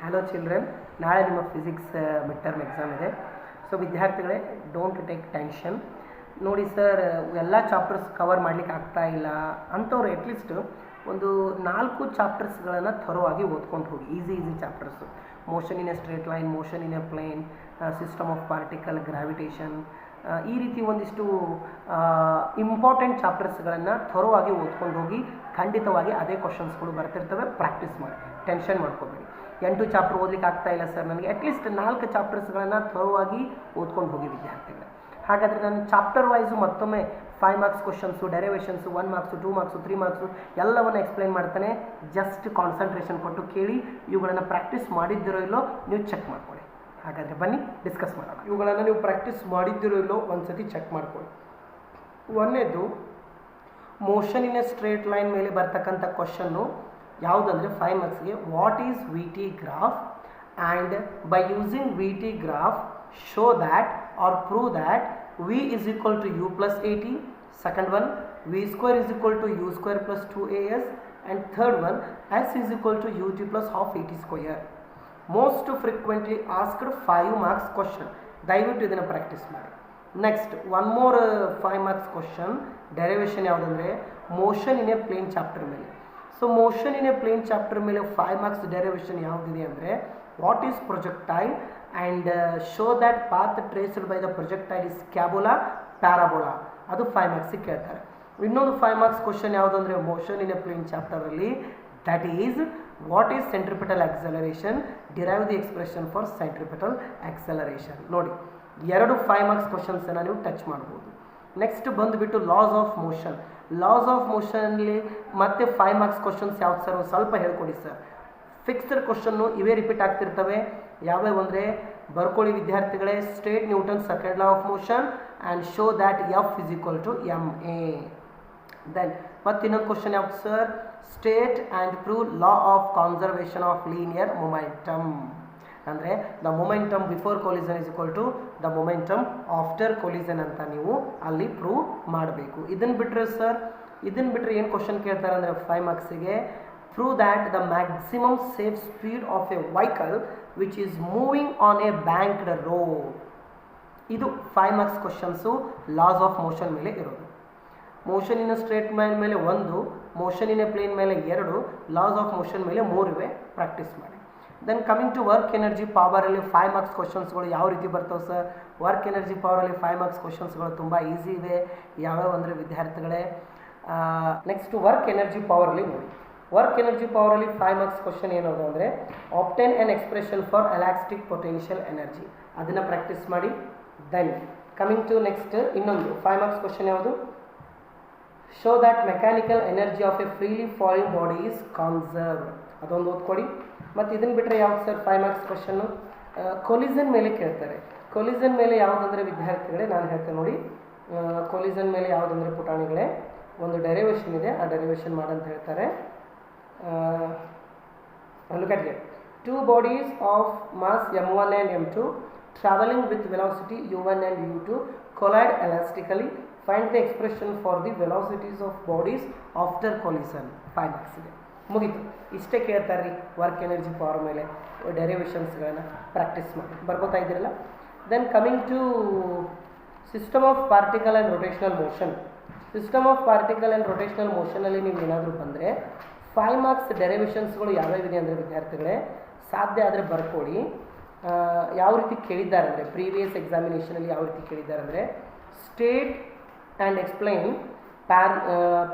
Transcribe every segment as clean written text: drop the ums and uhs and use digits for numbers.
Hello children, ನಾಳೆ ನಿಮ್ಮ physics mid term exam ಇದೆ. ಸೊ ವಿದ್ಯಾರ್ಥಿಗಳೇ, ಡೋಂಟ್ ಟೇಕ್ ಟೆನ್ಷನ್. ನೋಡಿ ಸರ್, ಎಲ್ಲ ಚಾಪ್ಟರ್ಸ್ ಕವರ್ ಮಾಡಲಿಕ್ಕೆ ಆಗ್ತಾ ಇಲ್ಲ ಅಂಥವ್ರು ಅಟ್ಲೀಸ್ಟ್ ಒಂದು 4 ಚಾಪ್ಟರ್ಸ್ಗಳನ್ನು ಥರೋವಾಗಿ ಓದ್ಕೊಂಡು ಹೋಗಿ. Easy chapters: motion in a straight line, motion in a plane, system of particle, gravitation, ಈ ರೀತಿ ಒಂದಿಷ್ಟು ಇಂಪಾರ್ಟೆಂಟ್ ಚಾಪ್ಟರ್ಸ್ಗಳನ್ನು ಥರೋವಾಗಿ ಓದ್ಕೊಂಡು ಹೋಗಿ. ಖಂಡಿತವಾಗಿ ಅದೇ ಕ್ವಶನ್ಸ್ಗಳು ಬರ್ತಿರ್ತವೆ. ಪ್ರಾಕ್ಟೀಸ್ ಮಾಡಿ, ಟೆನ್ಷನ್ ಮಾಡ್ಕೋಬೇಡಿ. 8 ಚಾಪ್ಟರ್ ಓದಲಿಕ್ಕೆ ಆಗ್ತಾ ಇಲ್ಲ ಸರ್ ನನಗೆ, ಅಟ್ಲೀಸ್ಟ್ 4 ಚಾಪ್ಟರ್ಸ್ಗಳನ್ನು ಥರೋವಾಗಿ ಓದ್ಕೊಂಡು ಹೋಗಿ ವಿದ್ಯಾರ್ಥಿಗಳು. ಹಾಗಾದರೆ ನಾನು ಚಾಪ್ಟರ್ ವೈಸು ಮತ್ತೊಮ್ಮೆ 5 marks questions, derivations, 1 marks, 2 marks, 3 marks ಎಲ್ಲವನ್ನು ಎಕ್ಸ್ಪ್ಲೈನ್ ಮಾಡ್ತಾನೆ. ಜಸ್ಟ್ ಕಾನ್ಸಂಟ್ರೇಷನ್ ಕೊಟ್ಟು ಕೇಳಿ. ಇವುಗಳನ್ನು ಪ್ರಾಕ್ಟೀಸ್ ಮಾಡಿದ್ದಿರೋ ಇಲ್ಲೋ ನೀವು ಚೆಕ್ ಮಾಡ್ಕೊಳ್ಳಿ. ಹಾಗಾದರೆ ಬನ್ನಿ ಡಿಸ್ಕಸ್ ಮಾಡೋಣ. ಇವುಗಳನ್ನು ನೀವು ಪ್ರಾಕ್ಟೀಸ್ ಮಾಡಿದ್ದಿರೋ ಇಲ್ಲೋ ಒಂದು ಸತಿ ಚೆಕ್ ಮಾಡ್ಕೊಳ್ಳಿ. ಒಂದನೇದು motion in a straight line ಮೇಲೆ ಬರ್ತಕ್ಕಂಥ ಕ್ವಶನ್ನು ಯಾವುದಂದರೆ 5 ಮಾರ್ಕ್ಸ್ಗೆ, what is V T graph and by using V T graph show that or prove that v is equal to u plus 80. Second one, v square is equal to u square plus 2as. And third one, s is equal to ut plus half 80 square. Most frequently asked 5 marks question. ದಯವಿಟ್ಟು ಇದನ್ನು practice ಮಾಡಿ. Next one more 5 marks question, derivation ಯಾವುದಂದರೆ motion in a plane chapter ಮೇಲೆ. So motion in a plane chapter ಮೇಲೆ 5 marks derivation ಯಾವುದಿದೆ ಅಂದರೆ, what is projectile and show that path traced by the projectile is scabola parabola. ಅದು 5 marks ಕೇಳ್ತಾರೆ. ಇನ್ನೊಂದು 5 marks question ಯಾವುದಂದರೆ motion in a ಪ್ಲೇನ್ ಚಾಪ್ಟರಲ್ಲಿ, that is what is centripetal acceleration, derive the expression for centripetal acceleration. ನೋಡಿ, 2 5 marks ಕ್ವಶನ್ಸನ್ನು ನೀವು touch ಮಾಡ್ಬೋದು. Next ಬಂದುಬಿಟ್ಟು laws of motion. Laws of ಮೋಷನಲ್ಲಿ ಮತ್ತೆ 5 ಮಾರ್ಕ್ಸ್ ಕ್ವಶನ್ಸ್ ಯಾವ್ದು ಸರ್ ಸ್ವಲ್ಪ ಹೇಳ್ಕೊಡಿ ಸರ್. ಫಿಕ್ಸ್ಡ್ ಕ್ವಶನ್ನು ಇವೇ ರಿಪೀಟ್ ಆಗ್ತಿರ್ತವೆ. ಯಾವ್ಯಾವ ಅಂದರೆ ಬರ್ಕೊಳ್ಳಿ ವಿದ್ಯಾರ್ಥಿಗಳೇ, state Newton second law of motion and show that F is equal to M A. Then ಮತ್ತು ಇನ್ನೊಂದು ಕ್ವಶನ್ ಯಾವ್ದು sir, state and prove law of conservation of linear momentum. ಅಂದರೆ the momentum before collision is equal to the momentum after collision ಅಂತ ನೀವು ಅಲ್ಲಿ prove ಮಾಡಬೇಕು. ಇದನ್ನು ಬಿಟ್ಟರೆ ಸರ್, ಇದನ್ನು ಬಿಟ್ಟರೆ ಏನು ಕ್ವಶನ್ ಕೇಳ್ತಾರೆ ಅಂದರೆ 5 ಮಾರ್ಕ್ಸಿಗೆ, prove that the maximum safe speed of a vehicle which is moving on a banked road. ಇದು 5 marks questions loss of motion ಮೇಲೆ ಇರೋದು. Motion in a straight line ಮೇಲೆ 1, ಮೋಷನ್ ಇನ್ ಎ ಪ್ಲೇನ್ ಮೇಲೆ 2, loss of motion ಮೇಲೆ 3 ಇವೆ. Practice ಮಾಡಿ. Then coming to work energy ಪವರಲ್ಲಿ 5 marks ಕ್ವಶನ್ಸ್ಗಳು ಯಾವ ರೀತಿ ಬರ್ತವೆ ಸರ್? ವರ್ಕ್ ಎನರ್ಜಿ ಪವರಲ್ಲಿ 5 ಮಾರ್ಕ್ಸ್ ಕ್ವಶನ್ಸ್ಗಳು ತುಂಬ ಈಸಿ ಇದೆ. ಯಾವ್ಯಾವ ಅಂದರೆ ವಿದ್ಯಾರ್ಥಿಗಳೇ, ನೆಕ್ಸ್ಟ್ ವರ್ಕ್ ಎನರ್ಜಿ ಪವರಲ್ಲಿ ನೋಡಿ. ವರ್ಕ್ ಎನರ್ಜಿ ಪವರಲ್ಲಿ 5 ಮಾರ್ಕ್ಸ್ ಕ್ವಶನ್ ಏನದು ಅಂದರೆ, obtain on expression for elastic potential energy. ಅದನ್ನು ಪ್ರಾಕ್ಟೀಸ್ ಮಾಡಿ. ದೆನ್ ಕಮಿಂಗ್ ಟು ನೆಕ್ಸ್ಟ್ ಇನ್ನೊಂದು 5 ಮಾರ್ಕ್ಸ್ ಕ್ವಶನ್ ಯಾವುದು, show that mechanical energy of A freely falling body is conserve. ಅದೊಂದು ಓದ್ಕೊಡಿ. ಮತ್ತು ಇದನ್ನು ಬಿಟ್ಟರೆ ಯಾವ್ದು ಸರ್ 5 ಮಾರ್ಕ್ಸ್ ಕ್ವಶನ್ನು, ಕೊಲಿಸನ್ ಮೇಲೆ ಕೇಳ್ತಾರೆ. ಕೊಲಿಸನ್ ಮೇಲೆ ಯಾವುದಂದರೆ ವಿದ್ಯಾರ್ಥಿಗಳೇ ನಾನು ಹೇಳ್ತೇನೆ ನೋಡಿ. ಕೊಲಿಸನ್ ಮೇಲೆ ಯಾವುದಂದರೆ ಪುಟಾಣಿಗಳೇ, ಒಂದು ಡೆರಿವೇಷನ್ ಇದೆ, ಆ ಡೆರಿವೇಷನ್ ಮಾಡಂತ ಹೇಳ್ತಾರೆ. Look at here. 2 bodies of mass m1 and m2 traveling with velocity u1 and u2 collide elastically. Find the expression for the velocities of bodies after collision. 5 marks ಇದೆ. ಮುಗಿತು. ಇಷ್ಟೇ ಕೇಳ್ತಾರೆ ರೀ ವರ್ಕ್ ಎನರ್ಜಿ ಪವರ್ ಮೇಲೆ ಡೆರಿವೇಷನ್ಸ್ಗಳನ್ನು practice ಮಾಡಿ. ಬರ್ಕೋತಾ ಇದ್ದೀರಲ್ಲ. Then coming to system of particle and rotational motion. System of particle and rotational ಮೋಷನಲ್ಲಿ ನೀವು ಏನಾದರೂ ಬಂದರೆ 5 ಮಾರ್ಕ್ಸ್ ಡೆರಿವೇಷನ್ಸ್ಗಳು ಯಾವ್ಯಾವಿದೆ ಅಂದರೆ ವಿದ್ಯಾರ್ಥಿಗಳೇ, ಸಾಧ್ಯ ಆದರೆ ಬರ್ಕೊಳ್ಳಿ. ಯಾವ ರೀತಿ ಕೇಳಿದ್ದಾರೆ ಅಂದರೆ, ಪ್ರೀವಿಯಸ್ ಎಕ್ಸಾಮಿನೇಷನಲ್ಲಿ ಯಾವ ರೀತಿ ಕೇಳಿದ್ದಾರೆ ಅಂದರೆ, state and explain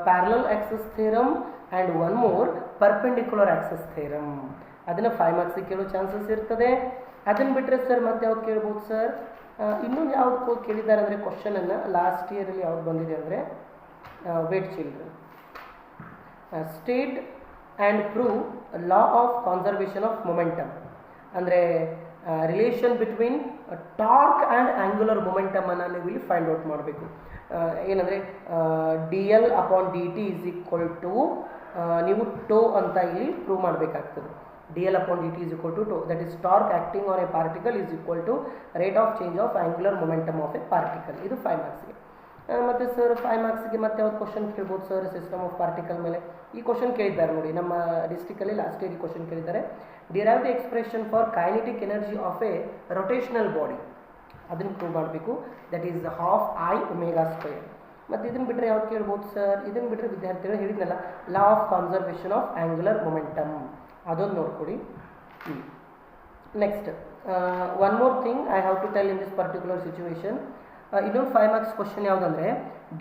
parallel axes theorem and one more perpendicular axes theorem. ಅದನ್ನು 5 ಮಾರ್ಕ್ಸಿಗೆ ಕೇಳೋ ಚಾನ್ಸಸ್ ಇರ್ತದೆ. ಅದನ್ನು ಬಿಟ್ಟರೆ ಸರ್ ಮತ್ತೆ ಯಾವ್ದು ಕೇಳ್ಬೋದು ಸರ್, ಇನ್ನೊಂದು ಯಾವ್ದು ಕೇಳಿದ್ದಾರೆ ಅಂದರೆ ಕ್ವಶನನ್ನು ಲಾಸ್ಟ್ ಇಯರಲ್ಲಿ ಯಾವ್ದು ಬಂದಿದೆ ಅಂದರೆ, wait children, state and prove law of conservation of momentum. ಅಂದರೆ relation between torque and angular ಮೊಮೆಂಟಮನ್ನು ನೀವು ಇಲ್ಲಿ ಫೈಂಡ್ ಔಟ್ ಮಾಡಬೇಕು. ಏನಂದರೆ dl upon dt is equal to ನೀವು ಟೋ ಅಂತ ಇಲ್ಲಿ ಪ್ರೂವ್ ಮಾಡಬೇಕಾಗ್ತದೆ. dl upon dt is equal to tau, that is torque acting on a particle is equal to rate of change of angular momentum of a particle. ಇದು 5 ಮಾರ್ಕ್ಸ್ಗೆ. ಮತ್ತು sir 5 ಮಾರ್ಕ್ಸ್ಗೆ ಮತ್ತೆ ಯಾವ್ದು question ಕೇಳ್ಬೋದು sir system of particle ಮೇಲೆ ಈ question ಕೇಳಿದ್ದಾರೆ ನೋಡಿ ನಮ್ಮ ಡಿಸ್ಟಿಕಲ್ಲಿ ಲಾಸ್ಟ್ ಇಯರ್ ಈ ಕ್ವಶನ್ ಕೇಳಿದ್ದಾರೆ derive the expression for kinetic energy of A rotational body ಅದನ್ನು ಪ್ರೂವ್ ಮಾಡಬೇಕು that is half I omega square ಮತ್ತು ಇದನ್ನು ಬಿಟ್ಟರೆ ಯಾವ್ದು ಕೇಳ್ಬೋದು ಸರ್ ಇದನ್ನು ಬಿಟ್ಟರೆ ವಿದ್ಯಾರ್ಥಿಗಳು ಹೇಳಿದ್ನಲ್ಲ law of conservation of angular momentum ಅದೊಂದು ನೋಡ್ಕೊಡಿ next one more thing I have to tell in this particular situation ಇನ್ನೊಂದು 5 ಮಾರ್ಕ್ಸ್ ಕ್ವಶನ್ ಯಾವುದಂದರೆ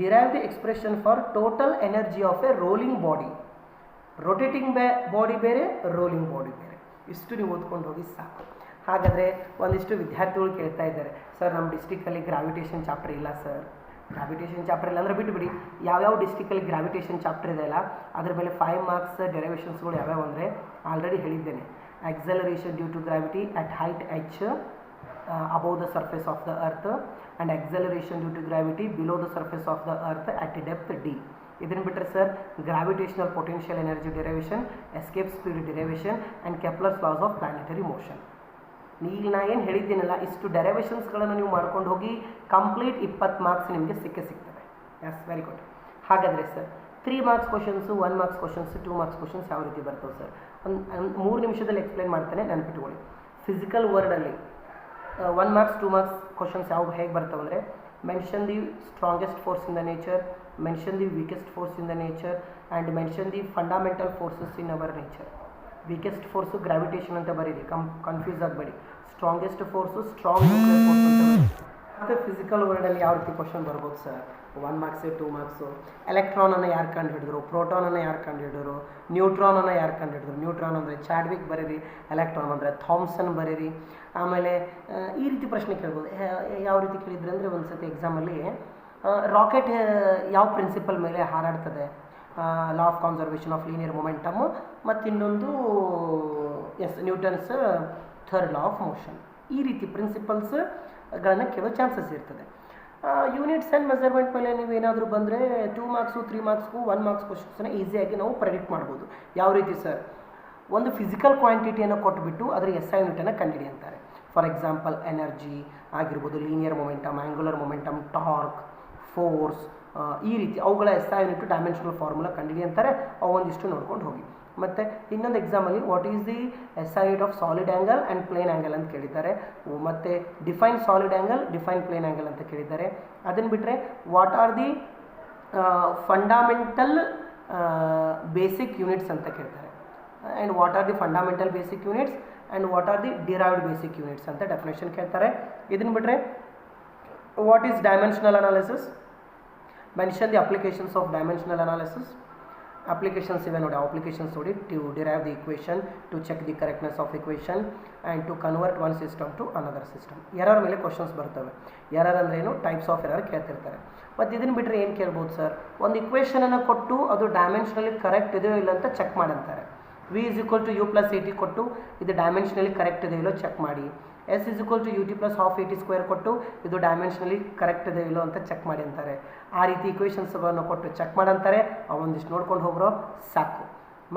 derive the expression for total energy of a rolling body rotating body ಬೇರೆ rolling body ಬೇರೆ ಇಷ್ಟು ನೀವು ಓದ್ಕೊಂಡು ಹೋಗಿ ಸಾಕು ಹಾಗಾದರೆ ಒಂದಿಷ್ಟು ವಿದ್ಯಾರ್ಥಿಗಳು ಕೇಳ್ತಾ ಇದ್ದಾರೆ ಸರ್ ನಮ್ಮ ಡಿಸ್ಟಿಕಲ್ಲಿ ಗ್ರಾವಿಟೇಷನ್ ಚಾಪ್ಟರ್ ಇಲ್ಲ ಸರ್ ಗ್ರಾವಿಟೇಷನ್ ಚಾಪ್ಟರ್ ಇಲ್ಲ ಅಂದರೆ ಬಿಟ್ಟುಬಿಡಿ ಯಾವ್ಯಾವ ಡಿಸ್ಟಿಕಲ್ಲಿ ಗ್ರಾವಿಟೇಷನ್ ಚಾಪ್ಟರ್ ಇದೆ ಅಲ್ಲ ಅದ್ರ ಮೇಲೆ 5 ಮಾರ್ಕ್ಸ್ ಡೆರಿವೇಷನ್ಸ್ಗಳು ಯಾವ್ಯಾವ ಅಂದರೆ ಆಲ್ರೆಡಿ ಹೇಳಿದ್ದೇನೆ acceleration due to gravity at height h above the surface of the earth and acceleration due to gravity below the surface of the earth at depth d ಇದನ್ನು ಬಿಟ್ಟರೆ sir gravitational potential energy derivation escape speed derivation and Kepler's laws of planetary motion ಈಗ ನಾ ಏನು ಹೇಳಿದ್ದೀನಲ್ಲ ಇಷ್ಟು ಡೆರಿವೇಷನ್ಸ್ಗಳನ್ನು ನೀವು ಮಾಡ್ಕೊಂಡು ಹೋಗಿ complete 20 marks ನಿಮಗೆ ಸಿಗ್ತವೆ ಎಸ್ ವೆರಿ ಗುಡ್ ಹಾಗಾದರೆ sir 3 marks questions 1 marks questions 2 marks questions ಯಾವ ರೀತಿ ಬರ್ತವೆ ಸರ್ ಒಂದು 3 ನಿಮಿಷದಲ್ಲಿ ಎಕ್ಸ್ಪ್ಲೇನ್ ಮಾಡ್ತಾನೆ ನೆನಪಿಟ್ಕೊಳ್ಳಿ ಫಿಸಿಕಲ್ ವರ್ಡಲ್ಲಿ 1 ಮಾರ್ಕ್ಸ್ 2 ಮಾರ್ಕ್ಸ್ ಕ್ವಶನ್ಸ್ ಯಾವ ಹೇಗೆ ಬರ್ತವೆ ಅಂದರೆ mention the strongest force in the nature mention the weakest force in the nature and mention the fundamental forces in our nature weakest force gravitation ಅಂತ ಬರೀರಿ confuse ಆಗಬೇಡಿ strongest force strong nuclear force ಅಂತ ಬರೀರಿ ಮತ್ತು physical ವರ್ಡಲ್ಲಿ ಯಾವ ರೀತಿ question ಬರ್ಬೋದು sir 1 marks 2 marks ಎಲೆಕ್ಟ್ರಾನನ್ನು ಯಾರು ಕಂಡು ಹಿಡಿದ್ರು ಪ್ರೋಟಾನನ್ನು ಯಾರು ಕಂಡು ಹಿಡಿದ್ರು ನ್ಯೂಟ್ರಾನನ್ನು ಯಾರು ಕಂಡು ಹಿಡಿದ್ರು ನ್ಯೂಟ್ರಾನ್ ಅಂದರೆ ಚಾಡ್ವಿಕ್ ಬರೀರಿ ಎಲೆಕ್ಟ್ರಾನ್ ಅಂದರೆ ಥಾಮ್ಸನ್ ಬರೀರಿ ಆಮೇಲೆ ಈ ರೀತಿ ಪ್ರಶ್ನೆ ಕೇಳ್ಬೋದು ಯಾವ ರೀತಿ ಕೇಳಿದ್ರೆ ಅಂದರೆ ಒಂದು ಸತಿ ಎಕ್ಸಾಮಲ್ಲಿ ರಾಕೆಟ್ ಯಾವ ಪ್ರಿನ್ಸಿಪಲ್ ಮೇಲೆ ಹಾರಾಡ್ತದೆ law of conservation of linear momentum ಮತ್ತು ಇನ್ನೊಂದು Newton's third law of motion ಈ ರೀತಿ ಪ್ರಿನ್ಸಿಪಲ್ಸ್ಗಳನ್ನು ಕೇಳೋ ಚಾನ್ಸಸ್ ಇರ್ತದೆ ಯೂನಿಟ್ಸ್ ಆ್ಯಂಡ್ ಮೆಜರ್ಮೆಂಟ್ ಮೇಲೆ ನೀವು ಏನಾದರೂ ಬಂದರೆ 2 ಮಾರ್ಕ್ಸು 3 ಮಾರ್ಕ್ಸ್ಗೂ 1 ಮಾರ್ಕ್ಸ್ ಕ್ವಶನ್ಸನ್ನು ಈಸಿಯಾಗಿ ನಾವು ಪ್ರೆಡಿಕ್ಟ್ ಮಾಡ್ಬೋದು ಯಾವ ರೀತಿ ಸರ್ ಒಂದು ಫಿಸಿಕಲ್ ಕ್ವಾಂಟಿಟಿಯನ್ನು ಕೊಟ್ಟುಬಿಟ್ಟು ಅದರ ಎಸ್ ಐ ಯೂನಿಟನ್ನು ಕಂಡುಹಿಡಿ ಅಂತಾರೆ ಫಾರ್ ಎಕ್ಸಾಂಪಲ್ ಎನರ್ಜಿ ಆಗಿರ್ಬೋದು linear momentum angular momentum torque force ಈ ರೀತಿ ಅವುಗಳ S I unit dimensional formula ಕಂಡುಹಿಡಿ ಅಂತಾರೆ ಅವು ಒಂದಿಷ್ಟು ನೋಡ್ಕೊಂಡು ಹೋಗಿ ಮತ್ತು ಇನ್ನೊಂದು ಎಕ್ಸಾಮಲ್ಲಿ what is the S I unit of solid angle and plane angle ಅಂತ ಕೇಳಿದ್ದಾರೆ ಮತ್ತು define solid angle define plane angle ಅಂತ ಕೇಳಿದ್ದಾರೆ ಅದನ್ನು ಬಿಟ್ಟರೆ what are the fundamental basic units ಅಂತ ಕೇಳ್ತಾರೆ and what are the fundamental basic units and what are the derived basic units ಅಂತ ಡೆಫಿನೇಷನ್ ಕೇಳ್ತಾರೆ ಇದನ್ನು ಬಿಟ್ಟರೆ what is dimensional analysis mention the applications of dimensional analysis applications even ನೋಡಿ applications ನೋಡಿ to derive the equation to check the correctness of equation and to convert one system to another system error ಮೇಲೆ questions ಬರ್ತವೆ error ಅಂದ್ರೆ ಏನು types of error ಕೇಳ್ತಿರ್ತಾರೆ ಮತ್ತು ಇದನ್ನು ಬಿಟ್ಟರೆ ಏನು ಕೇಳ್ಬೋದು ಸರ್ ಒಂದು ಇಕ್ವೇಷನನ್ನು ಕೊಟ್ಟು ಅದು ಡೈಮೆನ್ಷನಲಿ ಕರೆಕ್ಟ್ ಇದೆಯೋ ಇಲ್ಲ ಅಂತ check ಮಾಡಂತಾರೆ v is equal to u plus at ಕೊಟ್ಟು ಇದು ಡೈಮೆನ್ಷನಲಿ ಕರೆಕ್ಟ್ ಇದೆಯೋ ಇಲ್ಲೋ ಚೆಕ್ ಮಾಡಿ s is equal to ut plus half at square ಕೊಟ್ಟು ಇದು ಡೈಮೆನ್ಷನಲಿ ಕರೆಕ್ಟ್ ಇದೆಯೋ ಇಲ್ಲೋ ಅಂತ ಚೆಕ್ ಮಾಡಿ ಅಂತಾರೆ ಆ ರೀತಿ ಇಕ್ವೇಷನ್ಸ್ಗಳನ್ನು ಕೊಟ್ಟು ಚೆಕ್ ಮಾಡಂತಾರೆ ಅವೊಂದಿಷ್ಟು ನೋಡ್ಕೊಂಡು ಹೋಗ್ರೋ ಸಾಕು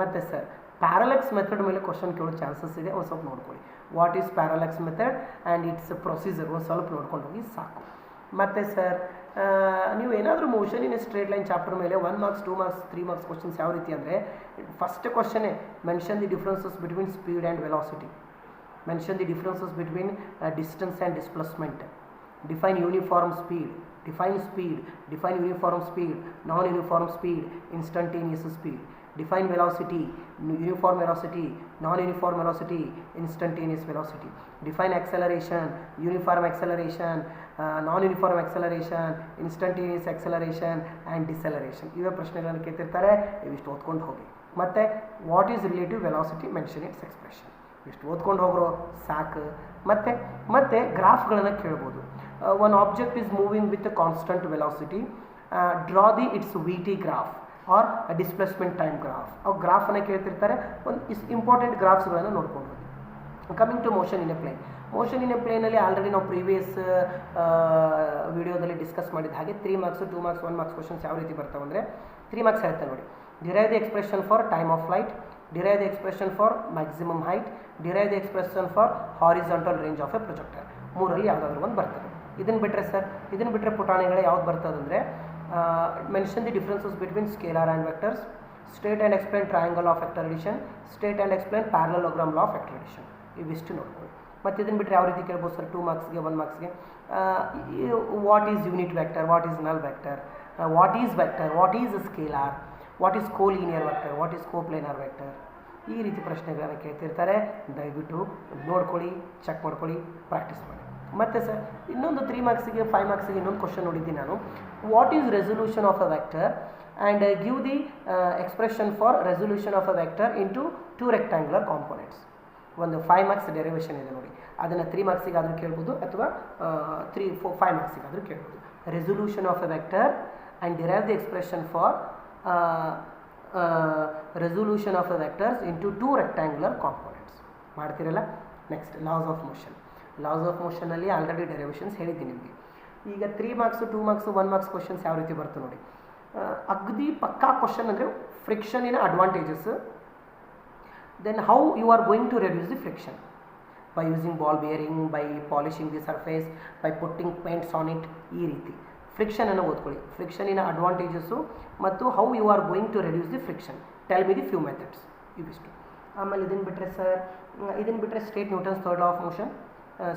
ಮತ್ತು ಸರ್ ಪ್ಯಾರಲೆಕ್ಸ್ ಮೆಥಡ್ ಮೇಲೆ ಕ್ವಶನ್ ಕೇಳೋ ಚಾನ್ಸಸ್ ಇದೆ ಒಂದು ಸ್ವಲ್ಪ ನೋಡ್ಕೊಳ್ಳಿ what is parallax method and its procedure ಒಂದು ಸ್ವಲ್ಪ ನೋಡ್ಕೊಂಡು ಹೋಗಿ ಸಾಕು ಮತ್ತು ಸರ್ ನೀವು ಏನಾದರೂ motion in straight line chapter ಮೇಲೆ 1 ಮಾರ್ಕ್ಸ್ 2 ಮಾರ್ಕ್ಸ್ 3 ಮಾರ್ಕ್ಸ್ ಕ್ವಶನ್ಸ್ ಯಾವ ರೀತಿ ಅಂದರೆ ಫಸ್ಟ್ ಕ್ವಶನೇ mention the differences between speed and velocity mention the differences between distance and displacement define uniform speed define uniform speed non-uniform speed instantaneous speed define velocity uniform velocity non-uniform velocity instantaneous velocity define acceleration uniform acceleration non-uniform acceleration instantaneous acceleration and deceleration ಇವೆ ಪ್ರಶ್ನೆಗಳನ್ನು ಕೇಳ್ತಿರ್ತಾರೆ ಇವಿಷ್ಟು ಓದ್ಕೊಂಡು ಹೋಗಿ ಮತ್ತು what is relative velocity mention its expression ಇಷ್ಟು ಓದ್ಕೊಂಡು ಹೋಗ್ರೋ ಸಾಕು ಮತ್ತೆ ಗ್ರಾಫ್ಗಳನ್ನು ಕೇಳ್ಬೋದು one object is moving with constant velocity draw the its V T graph or displacement time graph ಅವು ಗ್ರಾಫನ್ನು ಕೇಳ್ತಿರ್ತಾರೆ ಒಂದು ಇಂಪಾರ್ಟೆಂಟ್ ಗ್ರಾಫ್ಸ್ಗಳನ್ನು ನೋಡ್ಕೊಂಡು ಹೋಗಿ coming to motion in a plane motion in a ಪ್ಲೇನಲ್ಲಿ ಆಲ್ರೆಡಿ ನಾವು ಪ್ರೀವಿಯಸ್ ವಿಡಿಯೋದಲ್ಲಿ ಡಿಸ್ಕಸ್ ಮಾಡಿದ ಹಾಗೆ 3 ಮಾರ್ಕ್ಸು 2 ಮಾರ್ಕ್ಸ್ 1 ಮಾರ್ಕ್ಸ್ ಕ್ವಶನ್ಸ್ ಯಾವ ರೀತಿ ಬರ್ತಾವೆ ಅಂದರೆ 3 ಮಾರ್ಕ್ಸ್ ಹೇಳ್ತಾರೆ ನೋಡಿ derive the expression for time of flight derive the expression for maximum height, derive the expression for horizontal range of a projectile. ಮೂರಲ್ಲಿ ಯಾವುದಾದ್ರೂ ಒಂದು ಬರ್ತದೆ. ಇದನ್ನು ಬಿಟ್ಟರೆ ಸರ್, ಇದನ್ನು ಬಿಟ್ಟರೆ ಪುಟಾಣಿಗಳು ಯಾವ್ದು ಬರ್ತದಂದರೆ mention the differences between scalar and vectors, state and explain triangle of vector addition, state and explain parallelogram law of vector addition. ಇವಿಷ್ಟು ನೋಡ್ಕೊಳ್ಳಿ. ಮತ್ತು ಇದನ್ನು ಬಿಟ್ಟರೆ ಯಾವ ರೀತಿ ಕೇಳ್ಬೋದು ಸರ್, 2 ಮಾರ್ಕ್ಸ್ಗೆ 1 ಮಾರ್ಕ್ಸ್ಗೆ what is unit vector, what is null vector, what is vector, what is scalar, what is collinear vector, what is coplanar vector, ಈ ರೀತಿ ಪ್ರಶ್ನೆಗಳನ್ನು ಕೇಳ್ತಿರ್ತಾರೆ. ದಯವಿಟ್ಟು ನೋಡ್ಕೊಳ್ಳಿ, ಚೆಕ್ ಮಾಡ್ಕೊಳ್ಳಿ, ಪ್ರಾಕ್ಟೀಸ್ ಮಾಡಿ. ಮತ್ತು ಸರ್ ಇನ್ನೊಂದು 3 ಮಾರ್ಕ್ಸಿಗೆ 5 ಮಾರ್ಕ್ಸಿಗೆ ಇನ್ನೊಂದು ಕ್ವಶನ್ ನೋಡಿದ್ದೀನಿ ನಾನು. What is resolution of a vector and give the expression for resolution of a vector into 2 rectangular components. ಒಂದು 5 ಮಾರ್ಕ್ಸ್ ಡೆರಿವೇಷನ್ ಇದೆ ನೋಡಿ, ಅದನ್ನು 3 ಮಾರ್ಕ್ಸಿಗಾದರೂ ಕೇಳ್ಬೋದು ಅಥವಾ 3, 4, 5 ಮಾರ್ಕ್ಸಿಗಾದರೂ ಕೇಳ್ಬೋದು. Resolution of a vector and derive the expression for resolution of a vectors into 2 rectangular components. ಮಾಡ್ತಿರಲ್ಲ. Next laws of motion. Laws of ಮೋಷನಲ್ಲಿ ಆಲ್ರೆಡಿ ಡೆರಿವೇಷನ್ಸ್ ಹೇಳಿದ್ದೀನಿ ನಿಮಗೆ. ಈಗ 3 ಮಾರ್ಕ್ಸು 2 ಮಾರ್ಕ್ಸು 1 ಮಾರ್ಕ್ಸ್ ಕ್ವಶನ್ಸ್ ಯಾವ ರೀತಿ ಬರ್ತದೆ ನೋಡಿ. ಅಗದಿ ಪಕ್ಕಾ ಕ್ವಶನ್ ಅಂದರೆ ಫ್ರಿಕ್ಷನಿನ advantages, then how you are going to reduce the friction by using ball bearing, by polishing the surface, by putting paints on it. ಈ ರೀತಿ ಫ್ರಿಕ್ಷನ್ ಅನ್ನು ಓದ್ಕೊಳ್ಳಿ. ಫ್ರಿಕ್ಷನಿನ ಅಡ್ವಾಂಟೇಜಸ್ಸು ಮತ್ತು how you are going to reduce the friction, tell me the few methods. ಇವಿಷ್ಟು. ಆಮೇಲೆ ಇದನ್ನು ಬಿಟ್ಟರೆ ಸರ್, ಇದನ್ನು ಬಿಟ್ಟರೆ state Newton's third law of motion,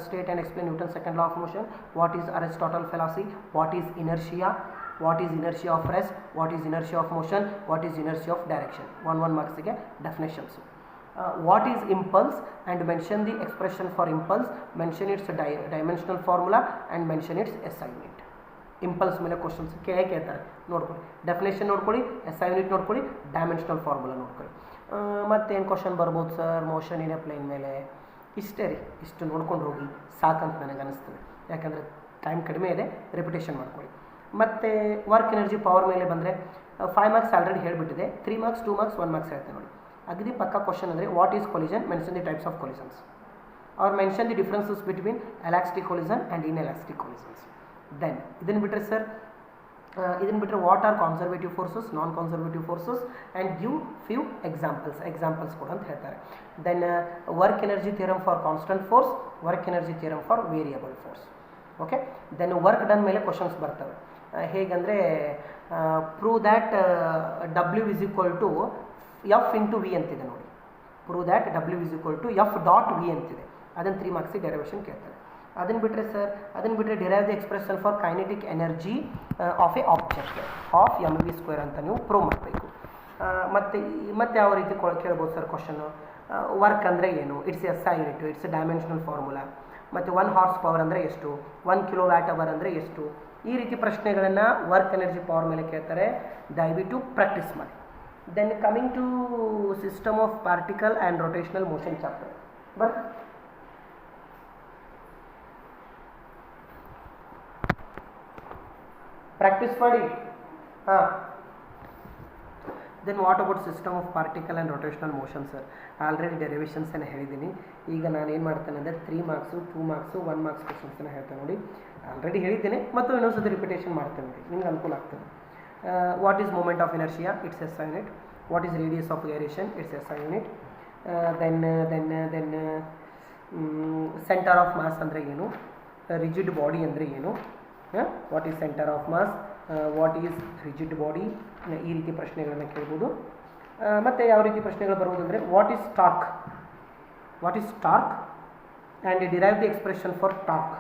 state and explain Newton second law of motion, what is Aristotle fallacy, what is inertia, what is inertia of rest, what is inertia of motion, what is inertia of direction. 1 ಮಾರ್ಕ್ಸಿಗೆ definitions. What is impulse and mention the expression for impulse, mention its dimensional formula and mention its SI unit. Impulse ಮೇಲೆ questions ಕೇಳ್ತಾರೆ, ನೋಡ್ಕೊಳ್ಳಿ. Definition ನೋಡ್ಕೊಳ್ಳಿ, SI unit ನೋಡ್ಕೊಳ್ಳಿ, dimensional formula ನೋಡ್ಕೊಳ್ಳಿ. ಮತ್ತೇನು question ಬರ್ಬೋದು sir motion in a plane ಮೇಲೆ? ಇಷ್ಟೇ ರೀ, ಇಷ್ಟು ನೋಡ್ಕೊಂಡು ಹೋಗಿ ಸಾಕಂತ ನನಗೆ ಅನಿಸ್ತದೆ. ಯಾಕಂದರೆ ಟೈಮ್ ಕಡಿಮೆ ಇದೆ, ರೆಪಿಟೇಷನ್ ಮಾಡ್ಕೊಳ್ಳಿ. ಮತ್ತು ವರ್ಕ್ ಎನರ್ಜಿ ಪವರ್ ಮೇಲೆ ಬಂದರೆ 5 ಮಾರ್ಕ್ಸ್ ಆಲ್ರೆಡಿ ಹೇಳಿಬಿಟ್ಟಿದೆ. 3 ಮಾರ್ಕ್ಸ್ 2 ಮಾರ್ಕ್ಸ್ 1 ಮಾರ್ಕ್ಸ್ ಹೇಳ್ತೇನೆ ನೋಡಿ. ಅಗದಿ ಪಕ್ಕ ಕ್ವಶನ್ ಅಂದರೆ what is collision, mention the types of collisions or mention the differences between elastic collision and inelastic collisions. Then ಇದನ್ನು ಬಿಟ್ಟರೆ ಸರ್, ಇದನ್ನು ಬಿಟ್ಟರೆ what are conservative forces, non conservative forces and give few examples ಕೊಡು ಅಂತ ಹೇಳ್ತಾರೆ. Then work energy theorem for constant force, work energy theorem for variable force. Okay. Then work done ಮೇಲೆ questions ಬರ್ತವೆ. ಹೇಗೆಂದರೆ prove that W is equal to F into V ಅಂತಿದೆ ನೋಡಿ. Prove that W is equal to F dot V ಅಂತಿದೆ. ಅದನ್ನು 3 ಮಾರ್ಕ್ಸಿಗೆ derivation ಕೇಳ್ತಾರೆ. ಅದನ್ನು ಬಿಟ್ಟರೆ ಸರ್, ಅದನ್ನು ಬಿಟ್ಟರೆ derive the expression for kinetic energy of A object of mv² ಅಂತ ನೀವು ಪ್ರೂವ್ ಮಾಡಬೇಕು. ಮತ್ತು ಯಾವ ರೀತಿ ಕೇಳ್ಬೋದು ಸರ್ ಕ್ವಶನ್ನು? ವರ್ಕ್ ಅಂದರೆ ಏನು, it's SI unit, it's dimensional formula, ಮತ್ತು 1 ಹಾರ್ಸ್ ಪವರ್ ಅಂದರೆ ಎಷ್ಟು, 1 ಕಿಲೋವ್ಯಾಟ್ ಅವರ್ ಅಂದರೆ ಎಷ್ಟು, ಈ ರೀತಿ ಪ್ರಶ್ನೆಗಳನ್ನು ವರ್ಕ್ ಎನರ್ಜಿ ಪವರ್ ಮೇಲೆ ಕೇಳ್ತಾರೆ. ದಯವಿಟ್ಟು ಪ್ರಾಕ್ಟೀಸ್ ಮಾಡಿ. Then coming to system of particle and rotational motion chapter. But practice ಮಾಡಿ. Then what about system of particle and rotational motion sir? Already derivations ಅನ್ನು ಹೇಳಿದ್ದೀನಿ. ಈಗ ನಾನು ಏನು ಮಾಡ್ತೇನೆ ಅಂದರೆ 3 ಮಾರ್ಕ್ಸು 2 ಮಾರ್ಕ್ಸು 1 ಮಾರ್ಕ್ಸ್ ಕ್ವಶನ್ಸನ್ನು ಹೇಳ್ತೇನೆ ನೋಡಿ. ಆಲ್ರೆಡಿ ಹೇಳಿದ್ದೇನೆ ಮತ್ತು ಇನ್ನೊಂದ್ಸತಿ ರಿಪಿಟೇಷನ್ ಮಾಡ್ತೇನೆ ನೋಡಿ, ನಿಮ್ಗೆ ಅನುಕೂಲ ಆಗ್ತದೆ. What is moment of inertia? It's SI unit. What is radius of gyration? It's SI unit. Then center of mass ಅಂದರೆ ಏನು, rigid body ಅಂದರೆ ಏನು, what is center of mass, what is rigid body, ಈ ರೀತಿ ಪ್ರಶ್ನೆಗಳನ್ನು ಕೇಳ್ಬೋದು. ಮತ್ತು ಯಾವ ರೀತಿ ಪ್ರಶ್ನೆಗಳು ಬರ್ಬೋದು ಅಂದರೆ what is torque and derive the expression for torque.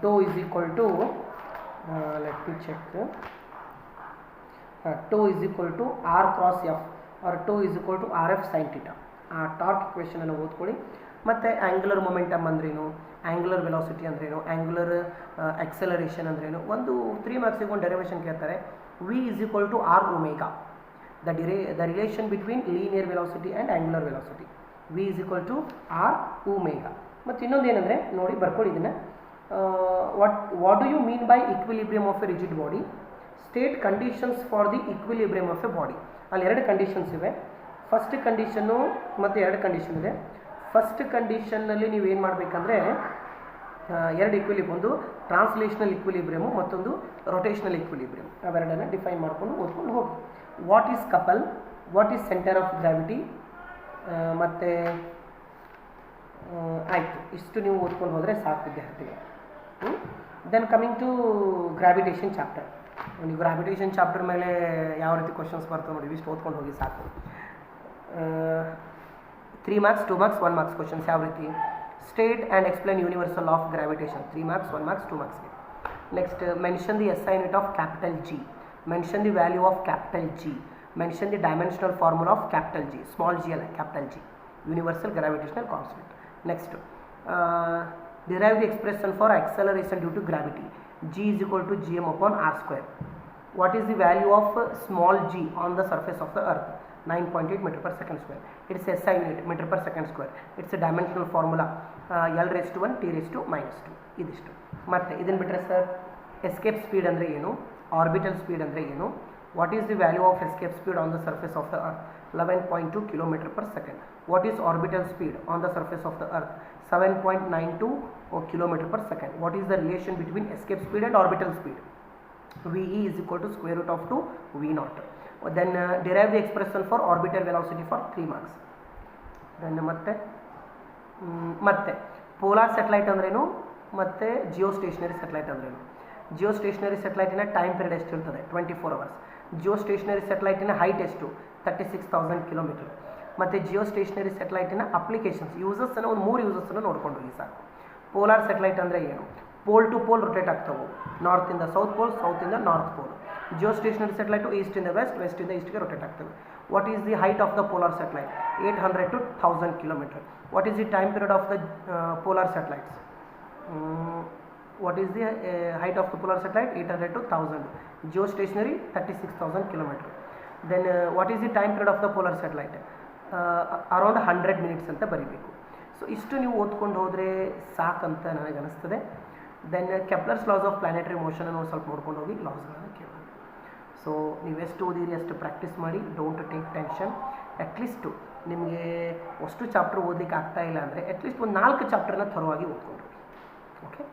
Tau is equal to let me check. Tau is equal to R cross F or tau is equal to RF sin theta. Torque equation ಅನ್ನು ಓದ್ಕೊಳ್ಳಿ. ಮತ್ತು angular momentum ಅಂದ್ರೇನು, angular velocity ಅಂದ್ರೇನು, angular acceleration ಅಂದ್ರೇನು, ಒಂದು 3 ಮಾರ್ಕ್ಸಿಗೆ ಒಂದು derivation ಕೇಳ್ತಾರೆ. V is equal to R omega, the relation between linear velocity and angular velocity. V is equal to R omega. ಮತ್ತು ಇನ್ನೊಂದು ಏನಂದರೆ ನೋಡಿ ಬರ್ಕೊಳ್ಳಿ ಇದನ್ನು. what do you mean by equilibrium of a rigid body? State conditions for the equilibrium of a body. ಅಲ್ಲಿ 2 conditions ಇವೆ. First condition ಮತ್ತು 2 condition ಇದೆ. ಫಸ್ಟ್ ಕಂಡೀಷನ್ನಲ್ಲಿ ನೀವೇನು ಮಾಡಬೇಕಂದ್ರೆ 2 ಇಕ್ವಿಲಿಬ್ರಿಯಮ್, ಒಂದು ಟ್ರಾನ್ಸ್ಲೇಷನಲ್ ಇಕ್ವಿಲಿಬ್ರಿಯಮು ಮತ್ತೊಂದು ರೊಟೇಷನಲ್ ಇಕ್ವಿಲಿಬ್ರಿಯಮ್. ಅವೆರಡನ್ನು ಡಿಫೈನ್ ಮಾಡ್ಕೊಂಡು ಓದ್ಕೊಂಡು ಹೋಗಿ. What is couple, what is centre of gravity, ಮತ್ತು ಆಯಿತು, ಇಷ್ಟು ನೀವು ಓದ್ಕೊಂಡು ಹೋದರೆ ಸಾಕು ವಿದ್ಯಾರ್ಥಿಗಳು. Then coming to gravitation chapter. ನೀವು ಗ್ರಾವಿಟೇಷನ್ ಚಾಪ್ಟರ್ ಮೇಲೆ ಯಾವ ರೀತಿ ಕ್ವಶನ್ಸ್ ಬರ್ತವೆ ನೋಡಿ, ಇಷ್ಟು ಓದ್ಕೊಂಡು ಹೋಗಿ ಸಾಕು. 3 marks, 2 marks, 1 marks ಕ್ವಶನ್ಸ್ ಯಾವ ರೀತಿ. State and explain universal of gravitation 3 marks, 1 marks, 2 marks. Next mention the SI unit of capital G, mention the value of capital G, mention the dimensional formula of capital G, small g ಅಲ್ಲ capital G, universal gravitational constant. Next derive the expression for acceleration due to gravity, g is equal to gm upon r square. What is the value of small g on the surface of the earth? 9.8 meter per second square. It's SI unit, meter per second square. It's a dimensional formula, L raised to 1 t raised to minus 2. ಇದಿಷ್ಟು. ಮತ್ತೆ ಇದನ್ನು ಬಿಟ್ಟರೆ sir escape speed ಅಂದರೆ ಏನು, orbital speed ಅಂದರೆ ಏನು, what is the value of escape speed on the surface of the earth 11.2 km per second. What is orbital speed on the surface of the earth? 7.92 km per second. What is the relation between escape speed and orbital speed? VE is equal to square root of 2 V naught. Then derive the expression for orbital velocity for 3 marks. Then ಮತ್ತೆ polar satellite ಅಂದ್ರೇನು ಮತ್ತು Jio stationery satellite ಅಂದ್ರೇನು. Jio stationery ಸ್ಯಾಟಲೈಟಿನ time period ಎಷ್ಟು ಇರ್ತದೆ 24 hours. Jio stationery ಸ್ಯಾಟಲೈಟಿನ height ಎಷ್ಟು 36,000 km. ಮತ್ತು Jio stationery ಸ್ಯಾಟಲೈಟಿನ applications ಯೂಸಸ್ಸನ್ನು ಒಂದು 3 ಯೂಸಸ್ಸನ್ನು ನೋಡ್ಕೊಂಡು ಹೋಗಿ ಸಾಕು. ಪೋಲಾರ್ ಸ್ಯಾಟಲೈಟ್ ಅಂದರೆ ಏನು, ಪೋಲ್ ಟು ಪೋಲ್ ರೊಟೇಟ್ ಆಗ್ತವೆ, ನಾರ್ತಿಂದ ಸೌತ್ ಪೋಲ್, ಸೌತಿಂದ north pole. Geostationary satellite ಈಸ್ಟಿಂದ ವೆಸ್ಟ್, ವೆಸ್ಟಿಂದ ಈಸ್ಟ್ಗೆ ರೊಟೇಟ್ ಆಗ್ತವೆ. What is the height of the polar satellite 800 to 1000 km. What is the time period of the polar satellites, what is the height of the polar satellite 800 to 1000. Geostationary 36,000 km. Then what is the time period of the polar satellite, around 100 minutes ಅಂತ ಬರೀಬೇಕು. So ಇಷ್ಟು ನೀವು ಓದ್ಕೊಂಡು ಹೋದರೆ ಸಾಕಂತ ನನಗೆ ಅನಿಸ್ತದೆ. Then Kepler's laws of planetary motion ಅನ್ನು ಸ್ವಲ್ಪ ನೋಡ್ಕೊಂಡು ಹೋಗಿ ಲಾಸ್ಗಳನ್ನು ಕೇಳೋಣ. ಸೊ ನೀವು ಎಷ್ಟು ಓದಿರಿ ಅಷ್ಟು ಪ್ರಾಕ್ಟೀಸ್ ಮಾಡಿ, ಡೋಂಟ್ ಟೇಕ್ ಟೆನ್ಷನ್. ಅಟ್ಲೀಸ್ಟು ನಿಮಗೆ ಅಷ್ಟು ಚಾಪ್ಟರ್ ಓದಲಿಕ್ಕೆ ಆಗ್ತಾ ಇಲ್ಲ ಅಂದರೆ ಅಟ್ಲೀಸ್ಟ್ ಒಂದು 4 ಚಾಪ್ಟರ್ನ ಥರವಾಗಿ ಓದ್ಕೊಂಡು ಓಕೆ.